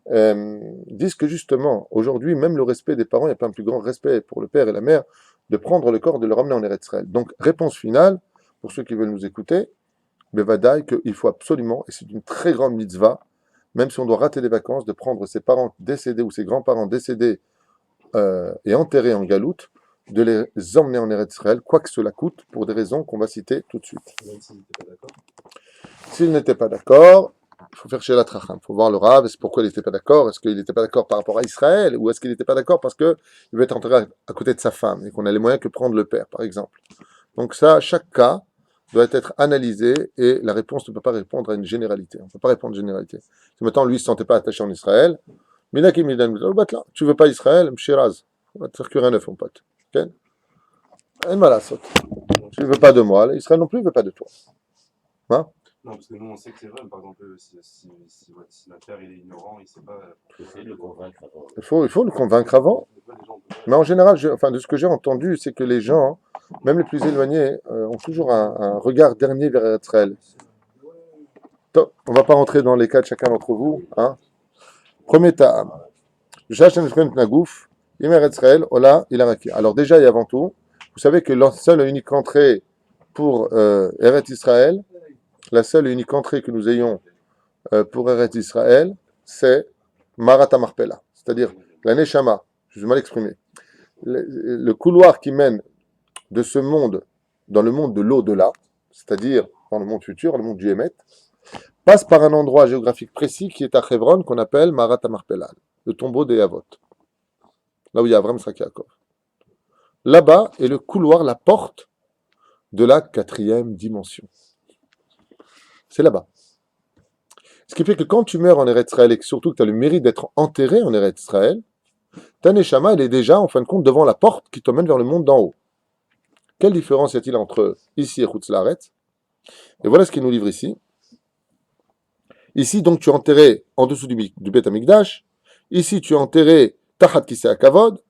disent que justement, aujourd'hui, même le respect des parents, il n'y a pas un plus grand respect pour le père et la mère, de prendre le corps, de le ramener en Eretz Israël. Donc, réponse finale, pour ceux qui veulent nous écouter, Bevadaï, qu'il faut absolument, et c'est une très grande mitzvah, même si on doit rater les vacances, de prendre ses parents décédés ou ses grands-parents décédés et enterrés en galoute, de les emmener en Eretz Israël, quoi que cela coûte, pour des raisons qu'on va citer tout de suite. Même s'il n'était pas d'accord. S'il n'était pas d'accord, il faut faire chez la Tracham, il faut voir le Rav, c'est pourquoi il n'était pas d'accord, est-ce qu'il n'était pas d'accord par rapport à Israël, ou est-ce qu'il n'était pas d'accord parce qu'il veut être enterré à côté de sa femme, et qu'on a les moyens que prendre le père, par exemple. Donc ça, chaque cas doit être analysé, et la réponse ne peut pas répondre à une généralité. On ne peut pas répondre à une généralité. Si maintenant, lui, ne se sentait pas attaché en Israël, Minaki Midan, tu veux pas Israël, Mshiraz, on va te faire cuire un œuf, mon pote. Ok? Tu ne veux pas de moi, Israël non plus ne veut pas de toi. Hein? Non, parce que nous, on sait que c'est vrai. Par exemple, si notre père il est ignorant, il ne sait pas. Essayer de le convaincre avant. Il faut le convaincre avant. Mais en général, de ce que j'ai entendu, c'est que les gens, même les plus éloignés, ont toujours un regard dernier vers Israël. On ne va pas rentrer dans les cas de chacun d'entre vous. Hein. Premier ta'am. Alors déjà et avant tout, vous savez que la seule et unique entrée pour Eretz Israël, la seule et unique entrée que nous ayons pour Eretz Israël, c'est Marat HaMarpela, c'est-à-dire la Neshama. Je vais mal exprimer. Le couloir qui mène de ce monde dans le monde de l'au-delà, c'est-à-dire dans le monde futur, le monde du Hémet, passe par un endroit géographique précis qui est à Hebron, qu'on appelle Marat HaMarpela, le tombeau des Havot, là où il y a Avram, Yitzhak, Yaakov. Là-bas est le couloir, la porte de la 4e dimension. C'est là-bas. Ce qui fait que quand tu meurs en Eretz Israël et que surtout que tu as le mérite d'être enterré en Eretz Israël, ta Neshama, elle est déjà, en fin de compte, devant la porte qui te mène vers le monde d'en haut. Quelle différence y a-t-il entre ici et Chutz Laaretz? Et voilà ce qu'il nous livre ici. Ici, donc, tu es enterré en dessous du Beth Amikdash. Ici, tu es enterré Tachat Kisei HaKavod.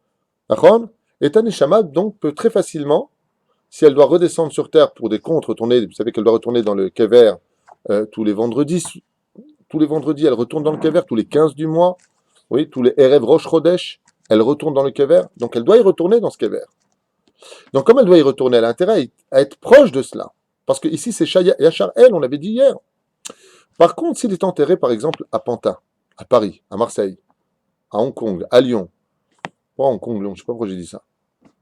Et ta Neshama, donc, peut très facilement, si elle doit redescendre sur terre pour des comptes, retourner, vous savez qu'elle doit retourner dans le Kever tous les vendredis. Tous les vendredis, elle retourne dans le Kever, tous les 15 du mois. Oui, tous les Erev Rosh Chodesh, elle retourne dans le Kever. Donc, elle doit y retourner dans ce Kever. Donc, comme elle doit y retourner, elle a intérêt à être proche de cela. Parce que ici, c'est Yachar El, on l'avait dit hier. Par contre, s'il est enterré, par exemple, à Pantin, à Paris, à Marseille, à Hong Kong, à Lyon, pas Hong Kong, Lyon, je ne sais pas pourquoi j'ai dit ça,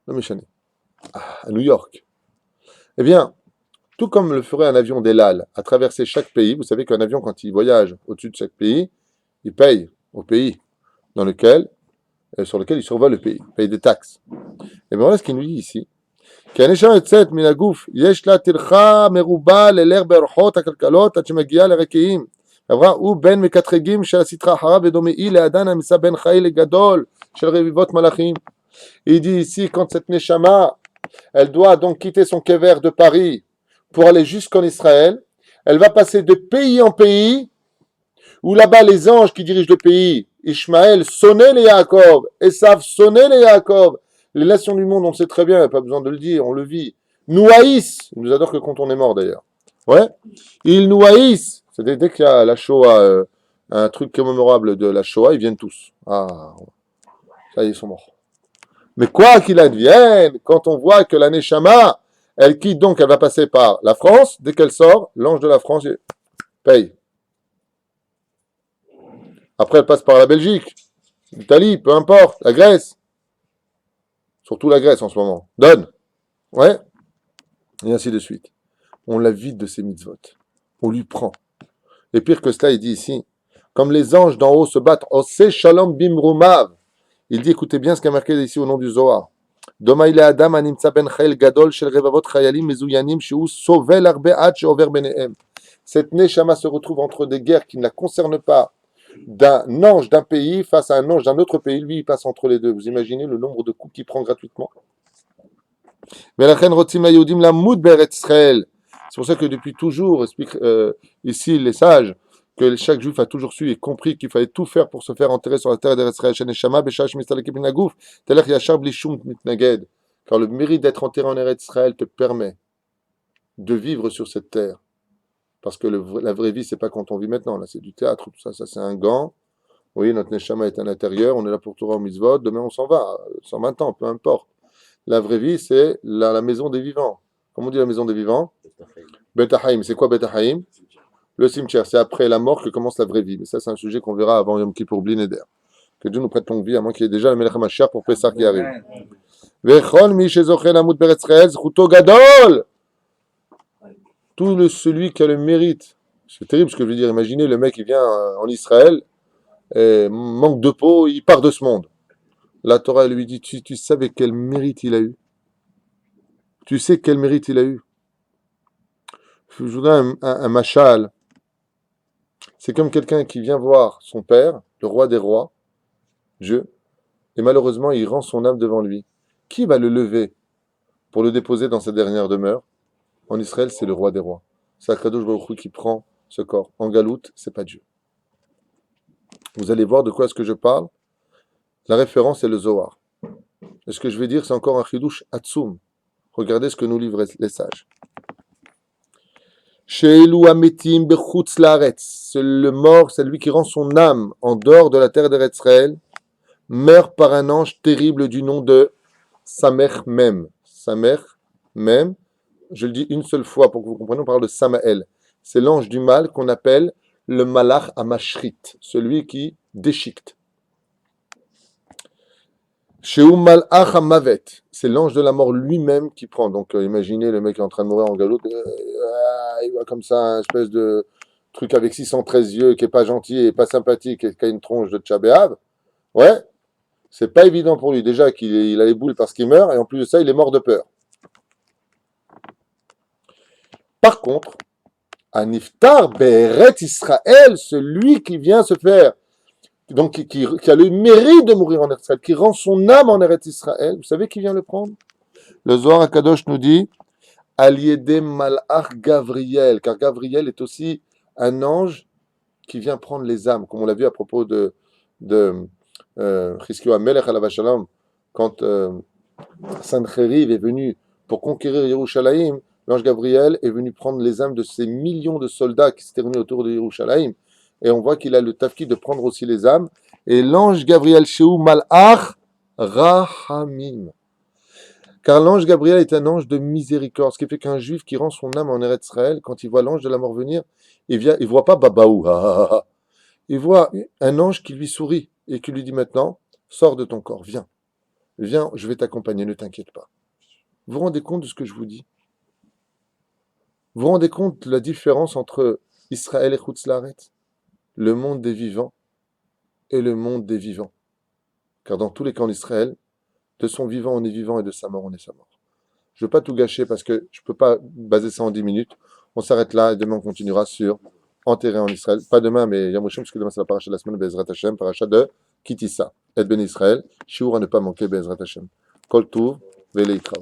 non mais à New York, eh bien, tout comme le ferait un avion d'El-Al à traverser chaque pays, vous savez qu'un avion, quand il voyage au-dessus de chaque pays, il paye au pays sur lequel il survole le pays, il paye des taxes. Et bien voilà ce qu'il nous dit ici. כי הנשמה יוצאת מן הגוף, יש לה טרחה מרובה ללך באורחות הכלכלות עד שמגיעה לרקיעים. עברה הוא בין מקטרגים של הסטרה אחריו ודומאי לאדן המיסה בין חי לגדול של רביבות מלאכים. Il dit ici, quand cette neshama, elle doit donc quitter son kever de Paris pour aller jusqu'en Israël, elle va passer de pays en pays, où là-bas les anges qui dirigent le pays, Ishmaël sonnaient les Yaakov, Esav sonnait les Yaakov. Les nations du monde, on le sait très bien, il n'y a pas besoin de le dire, on le vit. Nous haïssent, ils nous adorent que quand on est mort d'ailleurs. Ouais, ils nous haïssent. C'est dès qu'il y a la Shoah, un truc commémorable de la Shoah, ils viennent tous. Ah, ça y est, ils sont morts. Mais quoi qu'il advienne, quand on voit que la Neshama, Elle quitte donc, elle va passer par la France. Dès qu'elle sort, l'ange de la France paye. Après, elle passe par la Belgique, l'Italie, peu importe, la Grèce. Surtout la Grèce en ce moment. Donne. Ouais. Et ainsi de suite. On la vide de ses mitzvot. On lui prend. Et pire que cela, il dit ici, comme les anges d'en haut se battent, Ose Shalom Bimrumav. Il dit, écoutez bien ce qu'il y a marqué ici au nom du Zohar. Doma ile Adam animtsa ben chayil gadol shel revavot chayalim mezuyanim shu sovel arbe ad sheover benehem. Cette neshama se retrouve entre des guerres qui ne la concernent pas, d'un ange d'un pays face à un ange d'un autre pays. Lui, il passe entre les deux. Vous imaginez le nombre de coups qu'il prend gratuitement. C'est pour ça que depuis toujours, explique ici les sages, que chaque juif a toujours su et compris qu'il fallait tout faire pour se faire enterrer sur la terre d'Israël. Car le mérite d'être enterré en Eretz Israël te permet de vivre sur cette terre. Parce que la vraie vie, c'est pas quand on vit maintenant. Là, c'est du théâtre, tout ça. Ça, c'est un gant. Vous voyez, notre Neshama est à l'intérieur. On est là pour Torah au Mitzvot. Demain, on s'en va. 120 ans, peu importe. La vraie vie, c'est la maison des vivants. Comment on dit la maison des vivants? Bet Haim. C'est quoi Bet Haim? Le cimetière. C'est après la mort que commence la vraie vie. Mais ça, c'est un sujet qu'on verra avant Yom Kippour Bli Neder. Que Dieu nous prête longue vie, à moins qu'il y ait déjà le Melech HaMashiach pour Pessah qui arrive. Vechol mi shezochel amut beretz Israël, zchuto gadol. Tout celui qui a le mérite. C'est terrible ce que je veux dire. Imaginez le mec qui vient en Israël, et manque de peau, il part de ce monde. La Torah lui dit, tu savais quel mérite il a eu? Tu sais quel mérite il a eu? Je vous donne un machal. C'est comme quelqu'un qui vient voir son père, le roi des rois, Dieu, et malheureusement il rend son âme devant lui. Qui va le lever pour le déposer dans sa dernière demeure? En Israël, c'est le roi des rois. C'est Akadosh Baruch Hu qui prend ce corps. En Galoute, c'est pas Dieu. Vous allez voir de quoi est-ce que je parle. La référence est le Zohar. Et ce que je vais dire, c'est encore un chidouche atzum. Regardez ce que nous livrent les sages. Sheelu ametim bechutz laaretz. C'est le mort, c'est lui qui rend son âme en dehors de la terre d'Eretz Israël, meurt par un ange terrible du nom de Samer Mem. Samer Mem. Je le dis une seule fois pour que vous compreniez, on parle de Samaël. C'est l'ange du mal qu'on appelle le Malach Amashrit, celui qui déchiquette. Sheu Malach Amavet, c'est l'ange de la mort lui-même qui prend. Donc imaginez le mec qui est en train de mourir en galoute, il voit comme ça un espèce de truc avec 613 yeux qui est pas gentil et pas sympathique et qui a une tronche de Tchabéav. Ouais, c'est pas évident pour lui. Déjà qu'il a les boules parce qu'il meurt et en plus de ça, il est mort de peur. Par contre, un iftar Beret Israël, celui qui vient se faire, donc qui a le mérite de mourir en Eretz Israël, qui rend son âme en Eretz Israël, vous savez qui vient le prendre? Le Zohar HaKadosh nous dit Aliédé Malach Gavriel, car Gavriel est aussi un ange qui vient prendre les âmes, comme on l'a vu à propos de Chizkiyahu HaMelech alav shalom, quand Sancheriv est venu pour conquérir Yerushalayim. L'ange Gabriel est venu prendre les âmes de ces millions de soldats qui s'étaient réunis autour de Yerushalayim. Et on voit qu'il a le tafki de prendre aussi les âmes. Et l'ange Gabriel, Sheu Malach Rahamim. Car l'ange Gabriel est un ange de miséricorde. Ce qui fait qu'un juif qui rend son âme en Eretz Israël, quand il voit l'ange de la mort venir, il ne voit pas Babaou. Il voit un ange qui lui sourit et qui lui dit maintenant, sors de ton corps, viens. Viens, je vais t'accompagner, ne t'inquiète pas. Vous vous rendez compte de ce que je vous dis? Vous vous rendez compte de la différence entre Israël et Chutz Laaretz, le monde des vivants et le monde des vivants? Car dans tous les camps d'Israël, de son vivant on est vivant et de sa mort on est sa mort. Je ne veux pas tout gâcher parce que je ne peux pas baser ça en 10 minutes. On s'arrête là et demain on continuera sur enterré en Israël. Pas demain, mais Yom Rishon, parce que demain c'est la paracha de la semaine, Bezrat Hashem, paracha de Kitissa, et Ben Israël. Shiur à ne pas manquer, Bezrat Hashem. Kol Tuv, Veleikra.